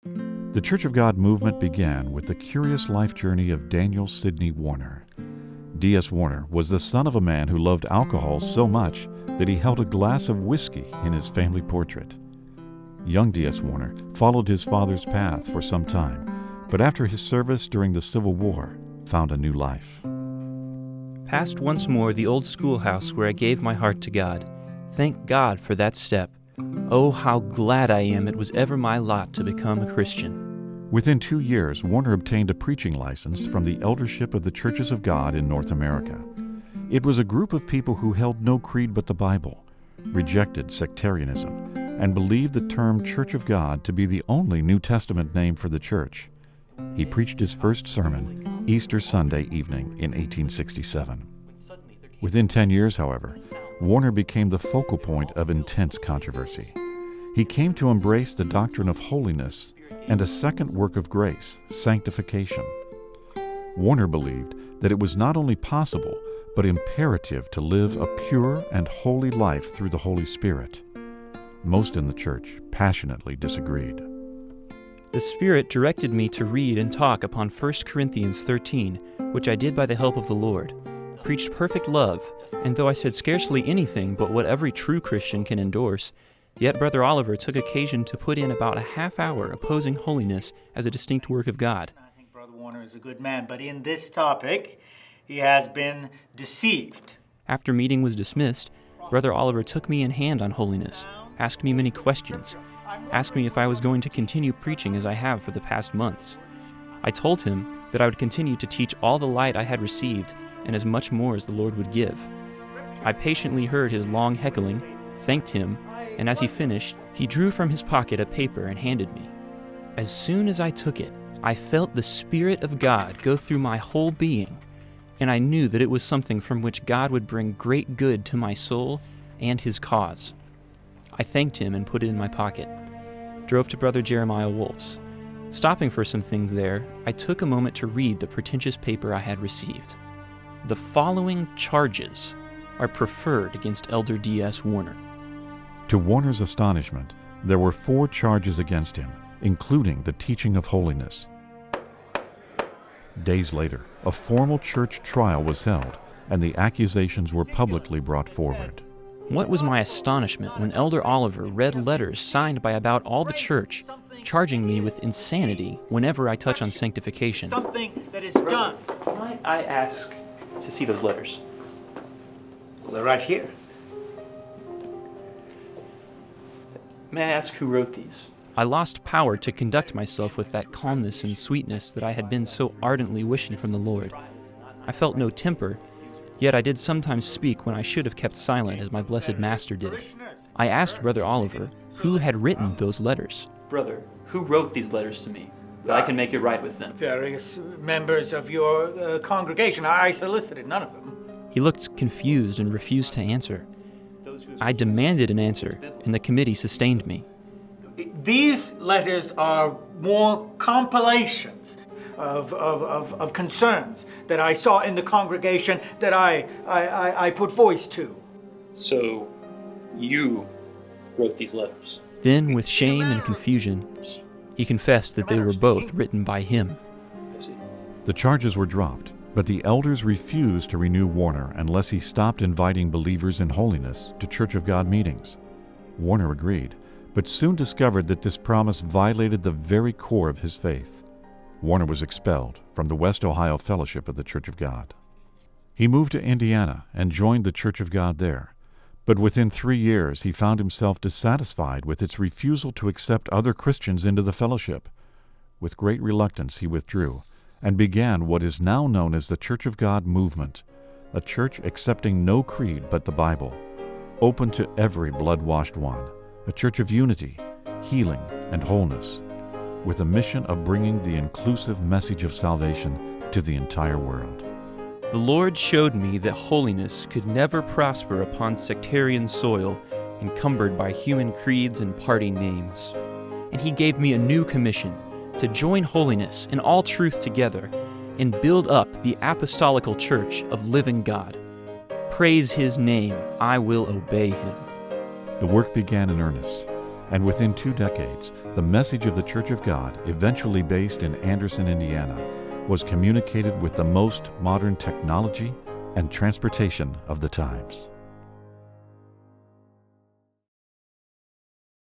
The Church of God movement began with the curious life journey of Daniel Sidney Warner. D.S. Warner was the son of a man who loved alcohol so much that he held a glass of whiskey in his family portrait. Young D.S. Warner followed his father's path for some time, but after his service during the Civil War, found a new life. Passed once more the old schoolhouse where I gave my heart to God. Thank God for that step. Oh, how glad I am it was ever my lot to become a Christian. Within 2 years, Warner obtained a preaching license from the eldership of the Churches of God in North America. It was a group of people who held no creed but the Bible, rejected sectarianism, and believed the term Church of God to be the only New Testament name for the church. He preached his first sermon Easter Sunday evening in 1867. Within 10 years, however, Warner became the focal point of intense controversy. He came to embrace the doctrine of holiness and a second work of grace, sanctification. Warner believed that it was not only possible, but imperative to live a pure and holy life through the Holy Spirit. Most in the church passionately disagreed. The Spirit directed me to read and talk upon 1 Corinthians 13, which I did by the help of the Lord, preached perfect love, and though I said scarcely anything but what every true Christian can endorse, yet Brother Oliver took occasion to put in about a half hour opposing holiness as a distinct work of God. I think Brother Warner is a good man, but in this topic, he has been deceived. After meeting was dismissed, Brother Oliver took me in hand on holiness, asked me many questions, asked me if I was going to continue preaching as I have for the past months. I told him that I would continue to teach all the light I had received and as much more as the Lord would give. I patiently heard his long heckling, thanked him, and as he finished, he drew from his pocket a paper and handed me. As soon as I took it, I felt the Spirit of God go through my whole being, and I knew that it was something from which God would bring great good to my soul and his cause. I thanked him and put it in my pocket. Drove to Brother Jeremiah Wolf's. Stopping for some things there, I took a moment to read the pretentious paper I had received. The following charges are preferred against Elder D.S. Warner. To Warner's astonishment, there were 4 charges against him, including the teaching of holiness. Days later, a formal church trial was held, and the accusations were publicly brought forward. What was my astonishment when Elder Oliver read letters signed by about all the church, charging me with insanity whenever I touch on sanctification. Something that is done. Might I ask to see those letters? Well, they're right here. May I ask who wrote these? I lost power to conduct myself with that calmness and sweetness that I had been so ardently wishing from the Lord. I felt no temper, yet I did sometimes speak when I should have kept silent as my blessed Master did. I asked Brother Oliver who had written those letters. Brother, who wrote these letters to me, that I can make it right with them? Various members of your congregation. I solicited none of them. He looked confused and refused to answer. I demanded an answer, and the committee sustained me. These letters are more compilations of concerns that I saw in the congregation that I put voice to. So, you wrote these letters? Then, with shame and confusion, he confessed that they were both written by him. The charges were dropped, but the elders refused to renew Warner unless he stopped inviting believers in holiness to Church of God meetings. Warner agreed, but soon discovered that this promise violated the very core of his faith. Warner was expelled from the West Ohio Fellowship of the Church of God. He moved to Indiana and joined the Church of God there, but within 3 years he found himself dissatisfied with its refusal to accept other Christians into the fellowship. With great reluctance he withdrew, and began what is now known as the Church of God movement, a church accepting no creed but the Bible, open to every blood-washed one, a church of unity, healing, and wholeness, with a mission of bringing the inclusive message of salvation to the entire world. The Lord showed me that holiness could never prosper upon sectarian soil encumbered by human creeds and party names. And he gave me a new commission to join holiness and all truth together and build up the apostolical church of living God. Praise his name, I will obey him. The work began in earnest, and within 2 decades, the message of the Church of God, eventually based in Anderson, Indiana, was communicated with the most modern technology and transportation of the times.